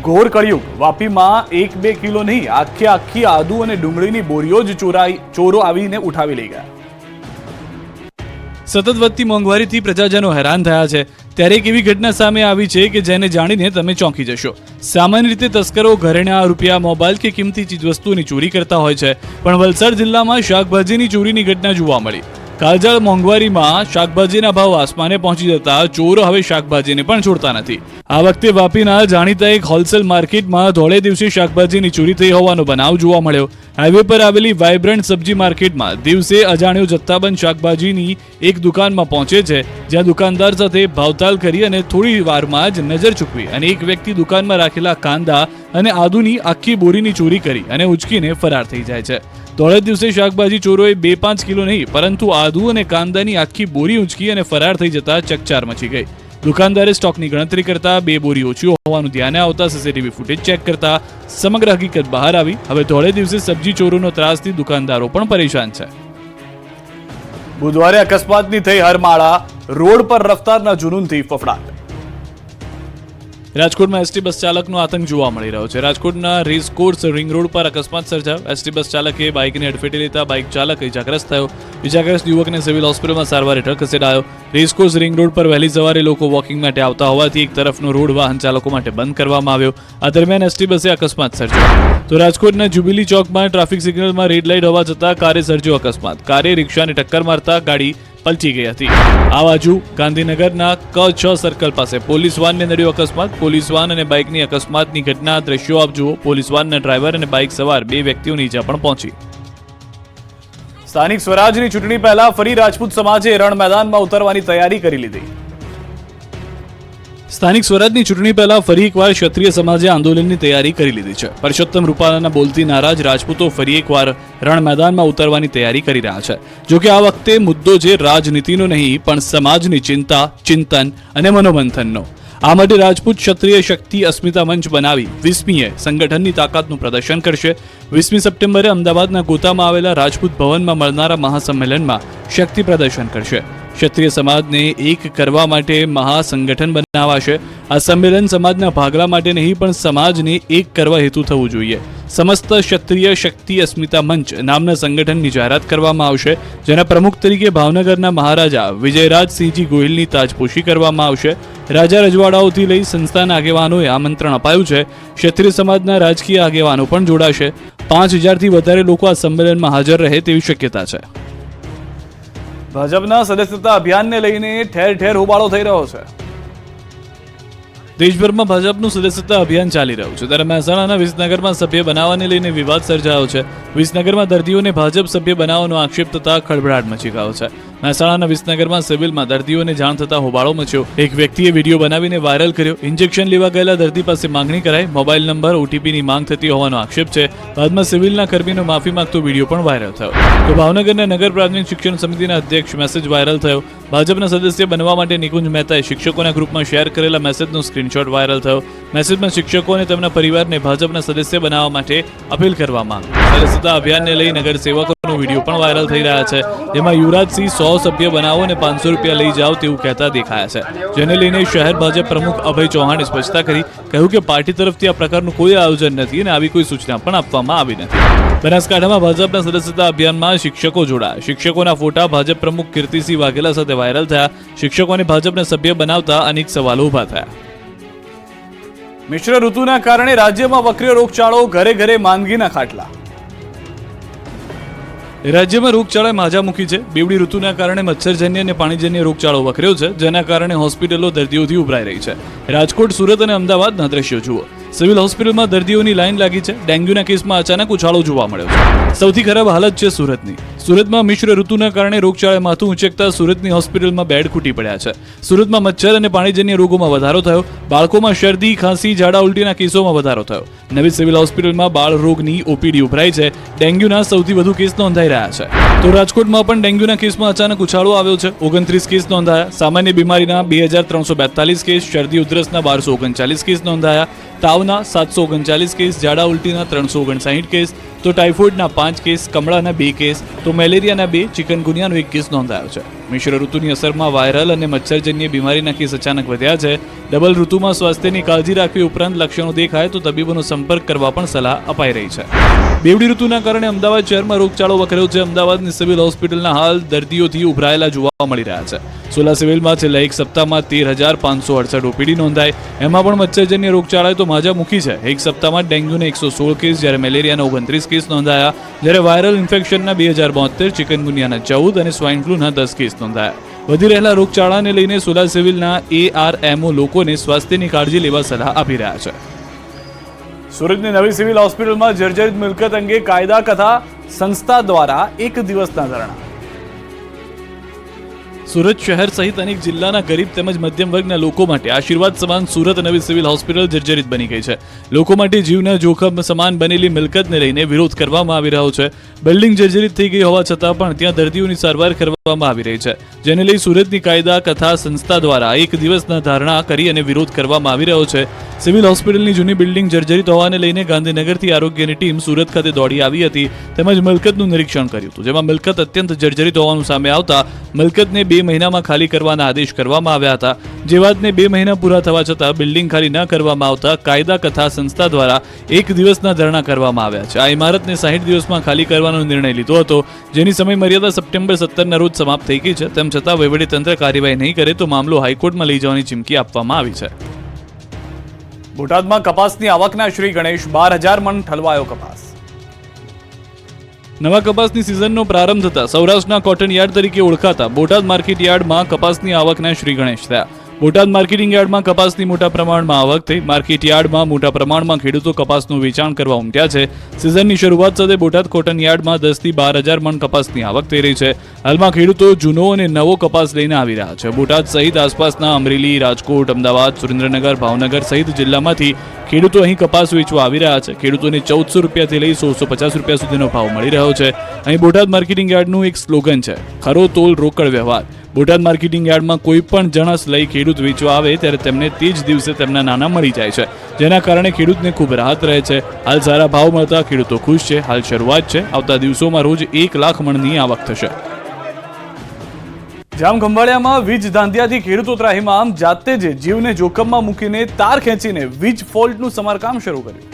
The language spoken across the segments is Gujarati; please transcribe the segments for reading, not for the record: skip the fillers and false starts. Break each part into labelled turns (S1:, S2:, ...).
S1: ઘોર કળિયુગ વાપીમાં 1-2 કિલો નહીં આખી આદુ અને ડુંગળીની બોરીઓ જ ચોરો આવીને ઉઠાવી લઈ ગયા। સતત વધતી મોંઘવારીથી પ્રજાજનો હેરાન થયા છે, ત્યારે એક એવી ઘટના સામે આવી છે કે જેને જાણીને તમે ચોંકી જશો। સામાન્ય રીતે તસ્કરો ઘરેણાં, રૂપિયા, મોબાઈલ કે કિંમતી ચીજવસ્તુઓની ચોરી કરતા હોય છે, પણ વલસાડ જિલ્લામાં શાકભાજીની ચોરીની ઘટના જોવા મળી। કાળઝાળ મોંઘવારીમાં શાકભાજીના ભાવ આસમાને પહોંચી જતા ચોરો હવે શાકભાજીને પણ છોડતા નથી। આ વખતે વાપીના જાણીતા એક હોલસેલ માર્કેટમાં ધોળે દિવસે શાકભાજીની ચોરી થઈ હોવાનો બનાવ જોવા મળ્યો। હાઈવે પર આવેલી વાઇબ્રન્ટ સબ્જી માર્કેટમાં દિવસે અજાણ્યો જથ્થાબંધ શાકભાજીની એક દુકાનમાં પહોંચે છે, જ્યાં દુકાનદાર સાથે ભાવતાલ કરી અને થોડી વારમાં જ નજર ચૂકવી અને એક વ્યક્તિ દુકાનમાં રાખેલા કાંદા અને આદુની આખી બોરીની ચોરી કરી અને ઉચકીને ફરાર થઈ જાય છે। ધોળે દિવસે શાકભાજી ચોરોએ 2-5 કિલો નહીં પરંતુ આદુ અને કાંદાની આખી બોરી ઉંચકી અને ફરાર થઈ જતા ચકચાર મચી ગઈ। દુકાનદારે સ્ટોકની ગણતરી કરતા 2 બોરી ઓછી હોવાનું ધ્યાને આવતા સીસીટીવી ફૂટેજ ચેક કરતા સમગ્ર હકીકત બહાર આવી। હવે ધોળે દિવસે સબ્જી ચોરોનો ત્રાસથી દુકાનદારો પણ પરેશાન છે। બુધવારે અકસ્માતની થઈ હરમાળા, રોડ પર રફતારના જુનૂનથી ફફડાટ। રાજકોટમાં એસટી બસ ચાલકનો આતંક જોવા મળી રહ્યો છે। રાજકોટના રેસકોર્સ રિંગ રોડ પર અકસ્માત સર્જાયો। એસટી બસ ચાલકે બાઇકને અડફેટે લેતા બાઇક ચાલક ઇજાગ્રસ્ત થયો। ઇજાગ્રસ્ત યુવકને સિવિલ હોસ્પિટલમાં સારવાર હેઠળ ખસેડાયો। રેસકોર્સ રિંગ રોડ પર વહેલી સવારે લોકો વોકિંગ માટે આવતા હોવાથી એક તરફનો રોડ વાહન ચાલકો માટે બંધ કરવામાં આવ્યો। આ દરમિયાન એસટી બસે અકસ્માત સર્જાયો। તો રાજકોટના જ્યુબિલી ચોકમાં ટ્રાફિક સિગ્નલમાં રેડ લાઇટ હોવા છતાં કારે સર્જ્યો અકસ્માત। કારે રિક્ષાને ટક્કર મારતા ગાડી પલટી ગઈ હતી। આ બાજુ ગાંધીનગરના K6 સર્કલ પાસે પોલીસ વાનને નડ્યો અકસ્માત। પોલીસ વાન અને બાઇકની અકસ્માતની ઘટના દ્રશ્યો આપ જુઓ। પોલીસ વાનના ડ્રાઈવર અને બાઇક સવાર 2 વ્યક્તિઓની ઈજા પણ પહોંચી। સ્થાનિક સ્વરાજની ચૂંટણી પહેલા ફરી રાજપૂત સમાજે રણ મેદાનમાં ઉતરવાની તૈયારી કરી લીધી। સ્થાનિક સ્વરાજની ચૂંટણી પહેલા ફરી એકવાર ક્ષત્રિય સમાજે આંદોલનની તૈયારી કરી લીધી છે। પરસોત્તમ રૂપાલાના બોલતી નારાજ રાજપૂતો ફરી એકવાર રણ મેદાનમાં ઉતરવાની તૈયારી કરી રહ્યા છે। જોકે આ વખતે મુદ્દો છે રાજનીતિનો નહીં પણ સમાજની ચિંતા, ચિંતન અને મનોમંથનનો। આ માટે રાજપૂત ક્ષત્રિય શક્તિ અસ્મિતા મંચ બનાવી 20મીએ સંગઠનની તાકાતનું પ્રદર્શન કરશે। 20મી સપ્ટેમ્બરે અમદાવાદના ગોતામાં આવેલા રાજપૂત ભવનમાં મળનારા મહાસંમેલનમાં શક્તિ પ્રદર્શન કરશે। ક્ષત્રિય સમાજને એક કરવા માટે મહાસંગઠન બનાવાશે। આ સંમેલન સમાજના ભાગલા માટે નહીં પણ સમાજને એક કરવા હેતુ થવું જોઈએ। સમસ્ત ક્ષત્રિય શક્તિ અસ્મિતા મંચ નામના સંગઠનની જાહેરાત કરવામાં આવશે, જેના પ્રમુખ તરીકે ભાવનગરના મહારાજા વિજયરાજસિંહજી ગોહિલની તાજપોશી કરવામાં આવશે। રાજા રજવાડાઓથી લઈ સંસ્થાના આગેવાનોએ આમંત્રણ અપાયું છે। ક્ષત્રિય સમાજના રાજકીય આગેવાનો પણ જોડાશે। 5000થી વધારે લોકો આ સંમેલનમાં હાજર રહે તેવી શક્યતા છે। ભાજપના સદસ્યતા અભિયાનને લઈને ઠેર ઠેર હોબાળો થઈ રહ્યો છે। દેશભરમાં ભાજપનું સદસ્યતા અભિયાન ચાલી રહ્યું છે, ત્યારે મહેસાણાના વિસનગરમાં સભ્ય બનાવવાને લઈને વિવાદ સર્જાયો છે। વિસનગરમાં દર્દીઓને ભાજપ સભ્ય બનાવવાનો આક્ષેપ થતા ખળભળાટ મચી ગયો છે। મહેસાણાના વિસનગરમાં સિવિલમાં દર્દીઓને જાણ થતા હોબાળો મચ્યો। એક વ્યક્તિએ વિડીયો બનાવીને વાયરલ કર્યો। ઇન્જેક્શન લેવા ગયેલા દર્દી પાસે માંગણી કરાઈ। મોબાઈલ નંબર, OTPની માંગ થતી હોવાનો આક્ષેપ છે। બાદમાં સિવિલના કર્મીનો માફી માંગતો વિડીયો પણ વાયરલ થયો। તો ભાવનગરના નગર પ્રાથમિક શિક્ષણ સમિતિના અધ્યક્ષ મેસેજ વાયરલ થયો। ભાજપના સદસ્ય બનવા માટે નિકુંજ મહેતાએ શિક્ષકોના ગ્રુપમાં શેર કરેલા મેસેજનો સ્ક્રીનશોટ વાયરલ થયો। મેસેજમાં શિક્ષકો અને તેમના પરિવારને ભાજપના સદસ્ય બનાવવા માટે અપીલ કરવામાં આવી। સદસ્યતા અભિયાનને લઈ નગરસેવકોનો વિડીયો પણ વાયરલ થઈ રહ્યા છે, જેમાં યુવરાજસિંહ 100 સભ્ય બનાવો અને 500 રૂપિયા લઈ જાઓ તેવું કહેતા દેખાયા છે, જેને લઈને શહેર ભાજપ પ્રમુખ અભય ચૌહાણે સ્પષ્ટતા કરી, કહ્યું કે પાર્ટી તરફથી આ પ્રકારનું કોઈ આયોજન નથી અને આવી કોઈ સૂચના પણ આપવામાં આવી નથી। બનાસકાંઠામાં ભાજપના સદસ્યતા અભિયાનમાં શિક્ષકો જોડાયા। શિક્ષકોના ફોટા ભાજપ પ્રમુખ કીર્તિસિંહ વાઘેલા સાથે વાયરલ થયા। શિક્ષકોને ભાજપના સભ્ય બનાવતા અનેક સવાલો ઉભા થયા। મિશ્ર ઋતુના કારણે રાજ્યમાં વકર્યો રોગચાળો, ઘરે ઘરે માંદગીના ખાટલા। રાજ્યમાં રોગચાળાએ માજા મૂકી છે। બેવડી ઋતુના કારણે મચ્છરજન્ય અને પાણીજન્ય રોગચાળો વકર્યો છે, જેના કારણે હોસ્પિટલો દર્દીઓથી ઉભરાઈ રહી છે। રાજકોટ, સુરત અને અમદાવાદના દ્રશ્યો જુઓ। સિવિલ હોસ્પિટલમાં દર્દીઓની લાઈન લાગી છે। ડેન્ગ્યુના કેસમાં અચાનક ઉછાળો જોવા મળ્યો છે। સૌથી ખરાબ હાલત છે સુરતની। સુરતમાં મિશ્ર ઋતુના કારણે રોગચાળાએ માથું ઉંચકતા સુરતની હોસ્પિટલમાં બેડ ખૂટી પડ્યા છે। સુરતમાં મચ્છર અને પાણીજન્ય રોગોમાં વધારો થયો। બાળકોમાં શરદી, ખાંસી, ઝાડા ઉલટીના કેસોમાં વધારો થયો। નવી સિવિલ હોસ્પિટલમાં બાળ રોગની OPD ઉભરાઈ છે। ડેન્ગ્યુના સૌથી વધુ કેસ નોંધાઈ રહ્યા છે। તો રાજકોટમાં પણ ડેન્ગ્યુના કેસમાં અચાનક ઉછાળો આવ્યો છે। 29 કેસ નોંધાયા। સામાન્ય બીમારીના 2342 કેસ, શરદી ઉધરસના 1239 કેસ નોંધાયા। તાવના 739 કેસ, ઝાડા ઉલટીના 359 કેસ, તો ટાઇફોઇડના 5 કેસ, કમળાના 2 કેસ, તો મેલેરિયાના 2, ચિકનગુનિયાનો 1 કેસ નોંધાયો છે. મિશ્ર ઋતુની અસરમાં વાયરલ અને મચ્છરજન્ય બીમારીના કેસ અચાનક વધ્યા છે. ડબલ ઋતુમાં સ્વાસ્થ્યની કાળજી રાખવી ઉપરાંત લક્ષણો દેખાય તો તબીબોનો સંપર્ક કરવા પણ સલાહ અપાઈ રહી છે. બેવડી ઋતુના કારણે અમદાવાદ શહેરમાં રોગચાળો વકર્યો છે. અમદાવાદની સિવિલ હોસ્પિટલના હાલ દર્દીઓથી ઉભરાયેલા જોવા મળી રહ્યા છે. સોલા સિવિલમાં છેલ્લા એક સપ્તાહમાં 13,568 ઓપીડી નોંધાય. એમાં પણ મચ્છરજન્ય રોગચાળાએ તો માજા મૂકી છે. એક સપ્તાહમાં ડેન્ગ્યુના 116 કેસ, જ્યારે મેલેરિયાના 29 કેસ નોંધાયા, જ્યારે વાયરલ ઇન્ફેક્શનના 2072, ચિકનગુનિયાના 14 અને સ્વાઇન ફ્લૂના 10 કેસ નોંધાયા. વધી રહેલા રોગચાળાને લઈને સોલા સિવિલના ARMO લોકોને સ્વાસ્થ્યની કાળજી લેવા સલાહ આપી રહ્યા છે. સુરતની નવી સિવિલ હોસ્પિટલમાં જર્જરિત મિલકત અંગે કાયદા કથા સંસ્થા દ્વારા 1 દિવસના ધરણા. સુરત શહેર સહિત અનેક જિલ્લાના ગરીબ તેમજ મધ્યમ વર્ગના લોકો માટે આશીર્વાદ સમાન સુરત નવી સિવિલ હોસ્પિટલ જર્જરિત બની ગઈ છે. લોકો માટે જીવના જોખમ સમાન બનેલી મિલકતને લઈને વિરોધ કરવામાં આવી રહ્યો છે. બિલ્ડિંગ જર્જરિત થઈ ગઈ હોવા છતાં પણ ત્યાં દર્દીઓની સારવાર કરવામાં આવી રહી છે, જેને લઈ સુરતની કાયદા કથા સંસ્થા દ્વારા 1 દિવસના ધારણા કરી અને વિરોધ કરવામાં આવી રહ્યો છે. સિવિલ હોસ્પિટલની જૂની બિલ્ડિંગ જર્જરિત હોવાને લઈને ગાંધીનગરથી આરોગ્યની ટીમ સુરત ખાતે દોડી આવી હતી, તેમજ મિલકતનું નિરીક્ષણ કર્યું હતું, જેમાં મિલકત અત્યંત જર્જરિત હોવાનું સામે આવતા મિલકતને 2 મહિનામાં ખાલી કરવાના આદેશ કરવામાં આવ્યા હતા. જે વાતને 2 મહિના પૂરા થવા છતાં બિલ્ડિંગ ખાલી ન કરવામાં આવતા કાયદા કથા સંસ્થા દ્વારા 1 દિવસના ધરણા કરવામાં આવ્યા છે. આ ઇમારતને 60 દિવસમાં ખાલી કરવાનો નિર્ણય લીધો હતો, જેની સમય મર્યાદા સપ્ટેમ્બર 17ના રોજ સમાપ્ત થઈ ગઈ છે. તેમ છતાં વહીવટીતંત્ર કાર્યવાહી નહીં કરે તો મામલો હાઈકોર્ટમાં લઈ જવાની ચીમકી આપવામાં આવી છે. બોટાદમાં કપાસની આવકના શ્રી ગણેશ, 12,000 મણ ઠલવાયો કપાસ. નવા કપાસની સિઝનનો પ્રારંભ થતા સૌરાષ્ટ્રના કોટન યાર્ડ તરીકે ઓળખાતા બોટાદ માર્કેટ યાર્ડમાં કપાસની આવકના શ્રી ગણેશ થયા. બોટાદ માર્કેટિંગ યાર્ડમાં કપાસની મોટા પ્રમાણમાં આવક થઈ. માર્કેટ યાર્ડમાં મોટા પ્રમાણમાં ખેડૂતો કપાસનું વેચાણ કરવા ઉમટ્યા છે. સિઝનની શરૂઆત સાથે બોટાદ કોટન યાર્ડમાં 10થી 12,000 મણ કપાસની આવક થઈ રહી છે. હાલમાં ખેડૂતો જૂનો અને નવો કપાસ લઈને આવી રહ્યા છે. બોટાદ સહિત આસપાસના અમરેલી, રાજકોટ, અમદાવાદ, સુરેન્દ્રનગર, ભાવનગર સહિત જિલ્લામાંથી ખેડૂતો અહીં કપાસ વેચવા આવી રહ્યા છે. ખેડૂતોને 1,400 રૂપિયાથી લઈ 1,650 રૂપિયા સુધીનો ભાવ મળી રહ્યો છે. અહીં બોટાદ માર્કેટિંગ યાર્ડનું એક સ્લોગન છે, ખરો તોલ રોકડ વ્યવહાર. બોટાદ માર્કેટિંગ યાર્ડમાં કોઈ પણ જણસ લઈ ખેડૂત વેચવા આવે ત્યારે તેમને તે જ દિવસે તેમના નાના મળી જાય છે, જેના કારણે ખેડૂતને ખૂબ રાહત રહે છે. હાલ સારા ભાવ મળતા ખેડૂતો ખુશ છે. હાલ શરૂઆત છે, આવતા દિવસોમાં રોજ 1 લાખ મણની આવક થશે. જામખંભાળિયામાં વીજ ધાંધિયાથી ખેડૂતો ત્રાહિમામ, જાતે જ જીવને જોખમમાં મૂકીને તાર ખેંચીને વીજ ફોલ્ટનું સમારકામ શરૂ કર્યું.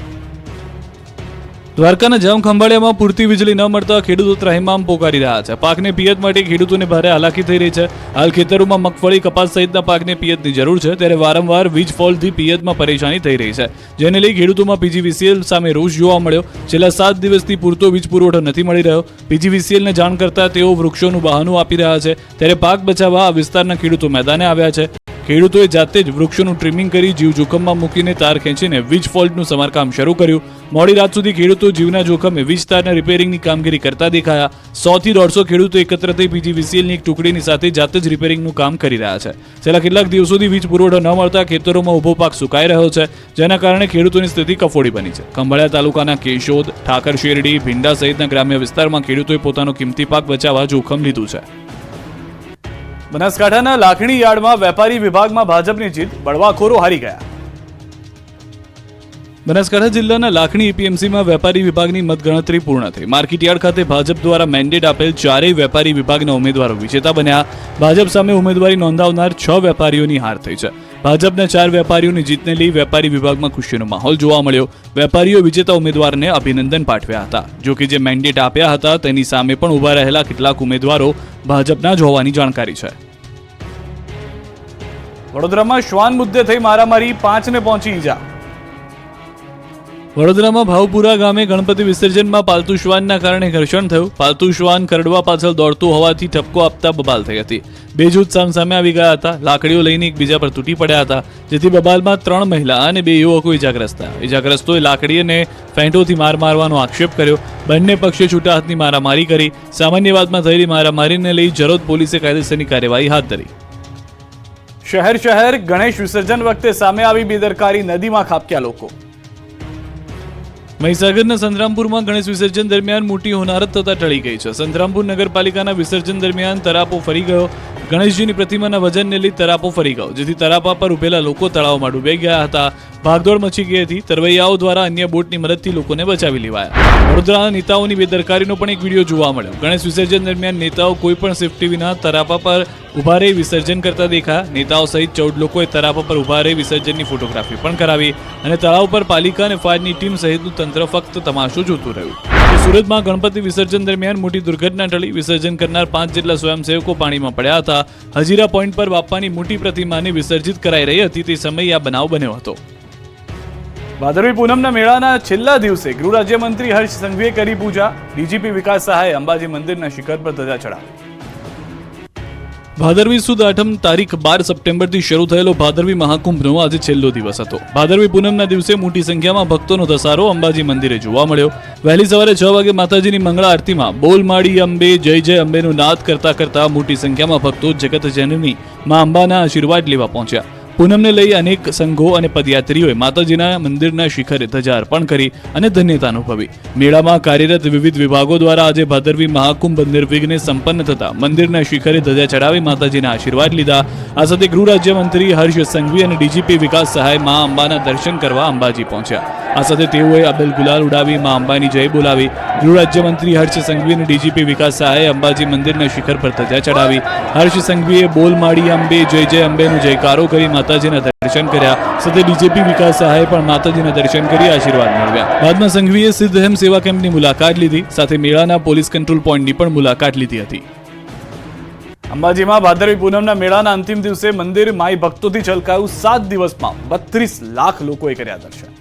S1: દ્વારકાના જામખંભાળિયામાં પૂરતી વીજળી ન મળતા ખેડૂતો ત્રાહિમામ પોકારી રહ્યા છે. પાકને પિયત માટે ખેડૂતોને ભારે હાલાકી થઈ રહી છે. હાલ ખેતરોમાં મગફળી, કપાસ સહિતના પાકને પિયતની જરૂર છે, ત્યારે વારંવાર વીજ ફોલ્ટથી પિયતમાં પરેશાની થઈ રહી છે, જેને લઈ ખેડૂતોમાં PGVCL સામે રોષ જોવા મળ્યો. છેલ્લા 7 દિવસથી પૂરતો વીજ પુરવઠો નથી મળી રહ્યો. PGVCLને જાણ કરતા તેઓ વૃક્ષોનું બહાનું આપી રહ્યા છે, ત્યારે પાક બચાવવા આ વિસ્તારના ખેડૂતો મેદાને આવ્યા છે. ખેડૂતોએ જાતે જ વૃક્ષોનું ટ્રીમિંગ કરી જીવ જોખમમાં મૂકીને તાર ખેંચીને વીજ ફોલ્ટનું સમારકામ શરૂ કર્યું. મોડી રાત સુધી ખેડૂતો જીવના જોખમે વીજ તારના રિપેરિંગની કામગીરી કરતા દેખાયા. 100 થી 150 ખેડૂતો એકત્ર થઈ PGVCLની એક ટુકડીની સાથે જાતે જ રિપેરિંગનું કામ કરી રહ્યા છે. છેલ્લા કેટલાક દિવસોથી વીજ પુરવઠો ન મળતા ખેતરોમાં ઊભો પાક સુકાઈ રહ્યો છે, જેના કારણે ખેડૂતોની સ્થિતિ કફોડી બની છે. ખંભાળિયા તાલુકાના કેશોદ, ઠાકર શેરડી, ભીંડા સહિતના ગ્રામ્ય વિસ્તારમાં ખેડૂતોએ પોતાનો કિંમતી પાક બચાવવા જોખમ લીધું છે. બનાસકાંઠાના લાખણી યાર્ડમાં વેપારી વિભાગમાં ભાજપની જીત, બળવાખોરો હારી ગયા. બનાસકાંઠા જિલ્લાના લાખણી APMCમાં વેપારી વિભાગની મતગણતરી પૂર્ણ થઈ. માર્કેટ યાર્ડ ખાતે ભાજપ દ્વારા મેન્ડેટ આપેલ 4 વેપારી વિભાગના ઉમેદવારો વિજેતા બન્યા. ભાજપ સામે ઉમેદવારી નોંધાવનાર 6 વેપારીઓની હાર થઈ છે. ભાજપના 4 વેપારીઓની જીતને લઈ વેપારી વિભાગમાં ખુશીનો માહોલ જોવા મળ્યો. વેપારીઓ વિજેતા ઉમેદવારને અભિનંદન પાઠવ્યા હતા. જોકે જે મેન્ડેટ આપ્યા હતા તેની સામે પણ ઉભા રહેલા કેટલાક ઉમેદવારો ભાજપના જ હોવાની જાણકારી છે. વડોદરામાં શ્વાન મુદ્દે થઈ મારામારી, 5ને પહોંચી ઈજા. વડોદરામાં ભાવપુરા ગામે ગણપતિ વિસર્જનમાં પાલતુ શ્વાનના કારણે ઘર્ષણ થયું. પાલતુ શ્વાન કરડવા પાછળ દોડતું હોવાથી ઠપકો આપતા બબાલ થઈ હતી. 2 જૂથ સામસામે આવી ગયા હતા. લાકડીઓ લઈને એકબીજા પર તૂટી પડ્યા હતા, જેથી બબાલમાં 3 મહિલા અને 2 યુવકો ઇજાગ્રસ્ત થયા. ઇજાગ્રસ્તોએ લાકડી અને ફેંટોથી માર મારવાનો આક્ષેપ કર્યો. બંને પક્ષે છૂટા હાથની મારામારી કરી. સામાન્ય વાતમાં થયેલી મારામારીને લઈ જરોદ પોલીસે કાયદેસરની કાર્યવાહી હાથ ધરી. શહેર ગણેશ વિસર્જન વખતે સામે આવી બેદરકારી, નદીમાં ખાબક્યા લોકો. મહીસાગરના સંતરામપુરમાં ગણેશ વિસર્જન દરમિયાન મોટી હોનારત થતા ટળી ગઈ છે. સંતરામપુર નગરપાલિકાના વિસર્જન દરમિયાન તરાપો ફરી ગયો. ગણેશજીની પ્રતિમાના વજનને લઈ તરાપો ફરી ગયો, જેથી તરાપા પર ઉભેલા લોકો તળાવમાં ડૂબાઈ ગયા હતા. ભાગદોડ મચી ગઈ હતી. તરવૈયાઓ દ્વારા અન્ય બોટની મદદથી લોકોને બચાવી લેવાયા. વડોદરાના નેતાઓની બેદરકારીનો પણ એક વિડીયો જોવા મળ્યો. ગણેશ વિસર્જન દરમિયાન નેતાઓ કોઈ પણ સેફટી વિના તરાપા પર ઉભા રહી વિસર્જન કરતા દેખાયા. નેતાઓ સહિત 14 લોકોએ તરાપા પર ઉભા રહી વિસર્જનની ફોટોગ્રાફી પણ કરાવી અને તળાવ પર પાલિકા અને ફાયરની ટીમ સહિતનું તંત્ર ફક્ત તમાશો જોતું રહ્યું. સુરતમાં ગણપતિ વિસર્જન દરમિયાન મોટી દુર્ઘટના ટળી. વિસર્જન કરનાર 5 જેટલા સ્વયંસેવકો પાણીમાં પડ્યા હતા. હજીરા પોઈન્ટ પર બાપ્પાની મોટી પ્રતિમાને વિસર્જિત કરાઈ રહી હતી તે સમયે આ બનાવ બન્યો હતો. ભાદરવી પૂનમના મેળાના છેલ્લા દિવસે ગૃહ રાજ્યમંત્રી હર્ષ સંઘવીએ કરી પૂજા. ડીજીપી વિકાસ સહાયે અંબાજી મંદિરના શિખર પર ધજા ચડાવી. ભાદરવી સુદ આઠમ તારીખ 12 સપ્ટેમ્બરથી શરૂ થયેલો ભાદરવી મહાકુંભનો આજે છેલ્લો દિવસ હતો. ભાદરવી પૂનમના દિવસે મોટી સંખ્યામાં ભક્તોનો ધસારો અંબાજી મંદિરે જોવા મળ્યો. વહેલી સવારે 6 વાગે માતાજીની મંગળા આરતીમાં બોલ માડી અંબે જય જય અંબેનો નાદ કરતા કરતા મોટી સંખ્યામાં ભક્તો જગત જનની માં અંબાના આશીર્વાદ લેવા પહોંચ્યા. પૂનમને લઈ અનેક સંઘો અને પદયાત્રીઓએ માતાજીના મંદિરના શિખરે ધજા અર્પણ કરી અને ધન્યતા અનુભવી. મેળામાં કાર્યરત વિવિધ વિભાગો દ્વારા આજે ભાદરવી મહાકુંભ નિર્વિઘ્ને સંપન્ન થતા મંદિરના શિખરે ધજા ચડાવી માતાજીના આશીર્વાદ લીધા. આ સાથે ગૃહ રાજ્યમંત્રી હર્ષ સંઘવી અને ડીજીપી વિકાસ સહાય મા અંબાના દર્શન કરવા અંબાજી પહોંચ્યા. આ સાથે તેઓએ અબેલ ગુલાલ ઉડાવી મા અંબાની જય બોલાવી. ગૃહ રાજ્યમંત્રી હર્ષ સંઘવી અને ડીજીપી વિકાસ સહાયે અંબાજી મંદિરના શિખર પર ધજા ચડાવી. હર્ષ સંઘવીએ બોલ માડી અંબે જય જય અંબેનો જયકારો કરી માતાજીના દર્શન કર્યા. સાથે ડીજીપી વિકાસ સહાયે પણ માતાજીના દર્શન કરી આશીર્વાદ મેળવ્યા. બાદમાં સંઘવીએ સિદ્ધહેમ સેવા કેમ્પની મુલાકાત લીધી. સાથે મેળાના પોલીસ કંટ્રોલ પોઈન્ટની પણ મુલાકાત લીધી હતી. અંબાજીમાં ભાદરવી પૂનમના મેળાના અંતિમ દિવસે મંદિર માઈ ભક્તોથી છલકાયું. 7 દિવસમાં 32 લાખ લોકોએ કર્યા દર્શન.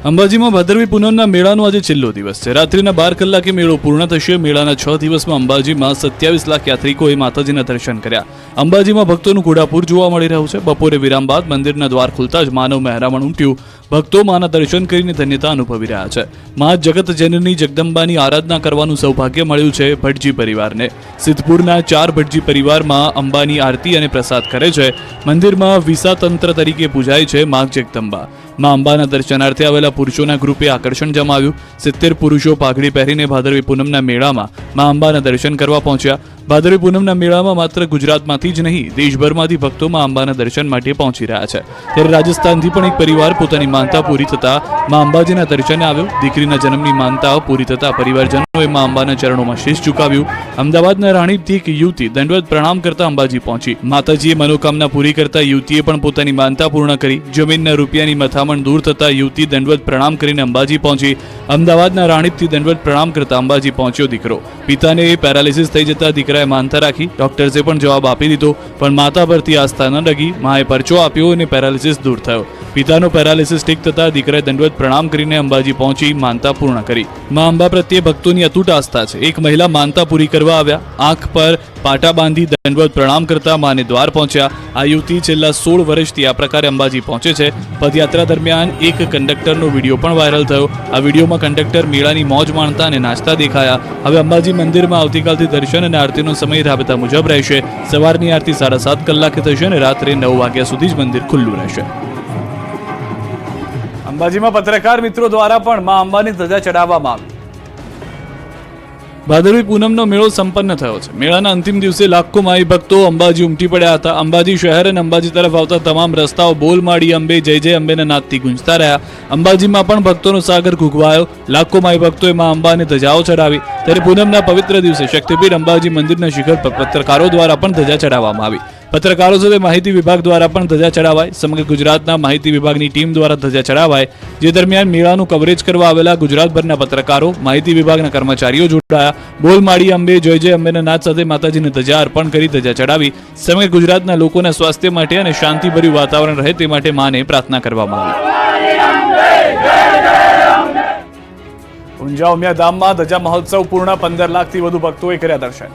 S1: અંબાજીમાં ભાદરવી પૂનમના મેળાનો આજે છેલ્લો દિવસ છે. રાત્રિના 12 કલાકે મેળો પૂર્ણ થશે. મેળાના 6 દિવસમાં અંબાજીમાં 27 લાખ યાત્રિકોએ માતાજીના દર્શન કર્યા. અંબાજીમાં ભક્તોનું ઘોડાપૂર જોવા મળી રહ્યું છે. બપોરે વિરામ બાદ મંદિરના દ્વાર ખુલતા જ માનવ મહેરામણ ઉમટ્યું. ભક્તો માના દર્શન કરીને ધન્યતા અનુભવી રહ્યા છે. મા જગત જનની જગદંબાની આરાધના કરવાનું સૌભાગ્ય મળ્યું છે ભટજી પરિવારને. સિદ્ધપુરના 4 ભટજી પરિવારમાં અંબાની આરતી અને પ્રસાદ કરે છે. મંદિરમાં વિસા તંત્ર તરીકે પૂજાય છે મા જગદંબા. મા અંબાના દર્શનાર્થે આવેલા પુરુષોના ગ્રુપે આકર્ષણ જમાવ્યું. 70 પુરુષો પાઘડી પહેરીને ભાદરવી પૂનમના મેળામાં મા અંબાના દર્શન કરવા પહોંચ્યા. ભાદરવી પૂનમના મેળામાં માત્ર ગુજરાતમાંથી જ નહીં દેશભરમાંથી ભક્તો મા અંબાના દર્શન માટે પહોંચી રહ્યા છે. ત્યારે રાજસ્થાનથી પણ એક પરિવાર પોતાની માનતા પૂરી થતા મા અંબાજીના દર્શને આવ્યો. દીકરીના જન્મની માનતા પૂરી થતા પરિવારજનોએ મા અંબાના ચરણોમાં શીશ ઝુકાવ્યું. અમદાવાદના રાણીપથી એક યુવતી દંડવત પ્રણામ કરતા અંબાજી પહોંચી. માતાજીએ મનોકામના પૂરી કરતા યુવતીએ પણ પોતાની માનતા પૂર્ણ કરી. જમીનના રૂપિયાની મથામણ દૂર થતા યુવતી દંડવત પ્રણામ કરીને અંબાજી પહોંચી. અમદાવાદના રાણીપથી દંડવત પ્રણામ કરતા અંબાજી પહોંચ્યો દીકરો. પિતાને પેરાલિસિસ થઈ જતા દીકરાએ માનતા રાખી. ડોક્ટર્સે પણ જવાબ આપી દીધો, પણ માતા પરથી આસ્થા ન લગી. માએ પરચો આપ્યો અને પેરાલિસિસ દૂર થયો. પિતાનો પેરાલિસિસ ઠીક થતા દીકરાએ દંડવત પ્રણામ કરીને અંબાજી પહોંચી માનતા પૂર્ણ કરી. મા અંબા પ્રત્યે ભક્તોની અતૂટ આસ્થા છે. એક મહિલા માનતા પૂરી કરવા આવ્યા. આંખ પર પાટા બાંધી દંડવત પ્રણામ કરતા માને દ્વાર પહોંચ્યા. આ યુવતી છેલ્લા 16 વર્ષથી આ પ્રકારે અંબાજી પહોંચે છે. પદયાત્રા દરમિયાન એક કંડક્ટરનો વિડીયો પણ વાયરલ થયો. આ વિડીયોમાં કંડક્ટર મેળાની મોજ માણતા અને નાચતા દેખાયા. હવે અંબાજી મંદિરમાં આવતીકાલથી દર્શન અને આરતીનો સમય રાબેતા મુજબ રહેશે. સવારની આરતી 7:30 કલાકે થશે અને રાત્રે 9 વાગ્યા સુધી જ મંદિર ખુલ્લું રહેશે. અંબાજીમાં પત્રકાર મિત્રો દ્વારા પણ મા અંબાની ધજા ચડાવવામાં આવી. ભાદરવી પૂનમનો મેળો સંપન્ન થયો છે. મેળાના અંતિમ દિવસે લાખો માઈ ભક્તો અંબાજી ઉમટી પડ્યા હતા. અંબાજી શહેર અને અંબાજી તરફ આવતા તમામ રસ્તાઓ બોલ માડી અંબે જય જય અંબેના નાદથી ગુંજતા રહ્યા. અંબાજીમાં પણ ભક્તોનો સાગર ઘૂઘવાયો. લાખો માઈ ભક્તોએ મા અંબાને ધજાઓ ચડાવી. ત્યારે પૂનમના પવિત્ર દિવસે શક્તિપીઠ અંબાજી મંદિરના શિખર પર પત્રકારો દ્વારા પણ ધજા ચડાવવામાં આવી. પત્રકારો સાથે માહિતી વિભાગ દ્વારા પણ ધજા ચડાવાય. સમગ્ર ગુજરાતના માહિતી વિભાગની ટીમ દ્વારા ધજા ચડાવાય. જે દરમિયાન મેળાનું કવરેજ કરવા આવેલા ગુજરાતભરના પત્રકારો, માહિતી વિભાગના કર્મચારીઓ જોડાયા. બોલ માડી અંબે જય જય અંબેના નાદ સાથે માતાજીને ધજા અર્પણ કરી ધજા ચડાવી. સમગ્ર ગુજરાતના લોકોના સ્વાસ્થ્ય માટે અને શાંતિભર્યું વાતાવરણ રહે તે માટે માને પ્રાર્થના કરવામાં આવી. ઊંઝા ઉમિયા ધામમાં ધજા મહોત્સવ પૂર્ણ. 15 લાખથી વધુ ભક્તોએ કર્યા દર્શન.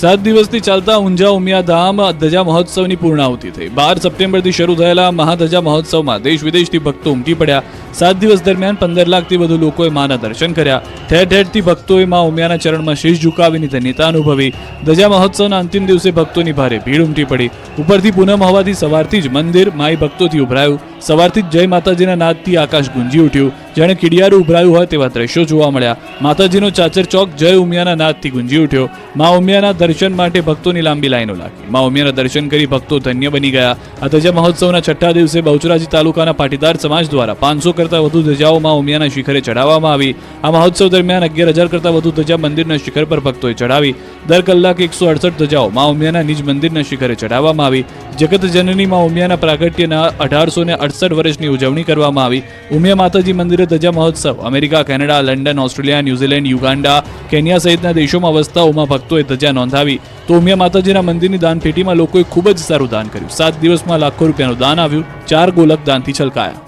S1: 7 દિવસથી ચાલતા ઊંઝા ઉમિયા ધામ ધજા મહોત્સવની પૂર્ણાહુતિ થઈ. 12 સપ્ટેમ્બરથી શરૂ થયેલા મહાધજા મહોત્સવમાં દેશ વિદેશથી ભક્તો ઉમટી પડ્યા. 7 દિવસ દરમિયાન 15 લાખથી વધુ લોકોએ માના દર્શન કર્યા. ઠેર ઠેરથી ભક્તોએ મા ઉમિયાના ચરણમાં શીશ ઝુકાવીની ધન્યતા અનુભવી. ધજા મહોત્સવના અંતિમ દિવસે ભક્તોની ભારે ભીડ ઉમટી પડી. ઉપરથી પૂનમ હોવાથી સવારથી જ મંદિર માઈ ભક્તોથી ઉભરાયું. સવારથી જ જય માતાજીના નાદથી આકાશ ગુંજી ઉઠ્યું, જાણે કીડિયારું ઉભરાયું હોય તેવા દ્રશ્યો જોવા મળ્યા. માતાજીનો ચાચર ચોક જય ઉમિયાના નાદથી ગુંજી ઉઠ્યો. મા ઉમિયાના દર્શન માટે ભક્તોની લાંબી લાઈનો લાગી. મા ઉમિયાના દર્શન કરી ભક્તો ધન્ય બની ગયા. આ ધજા મહોત્સવના છઠ્ઠા દિવસે બહુચરાજી તાલુકાના પાટીદાર સમાજ દ્વારા 500 કરતાં વધુ ધજાઓ મા ઉમિયાના શિખરે ચડાવવામાં આવી. આ મહોત્સવ દરમિયાન 11,000 કરતાં વધુ ધજા મંદિરના શિખર પર ભક્તોએ ચડાવી. દર કલાકે 168 ધજાઓ મા ઉમિયાના નિજ મંદિરના શિખરે ચડાવવામાં આવી. જગત જનની મા ઉમિયાના પ્રાગટ્યના 1868 વર્ષની ઉજવણી કરવામાં આવી. ઉમિયા માતાજી મંદિરે ધજા મહોત્સવ America, Canada, London, Australia, New Zealand, Uganda, Kenya સહિતના દેશોમાં વસતા ઉમા ભક્તોએ ધજા નોંધાવી. તો ઉમિયા માતાજીના મંદિરની દાનપેટીમાં લોકોએ ખૂબ જ સારું દાન કર્યું. 7 દિવસમાં લાખો રૂપિયાનું દાન આવ્યું. 4 ગોલક દાનથી છલકાયા.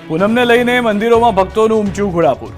S1: પૂનમને લઈને મંદિરોમાં ભક્તોનું ઉમટ્યું ઘોડાપુર.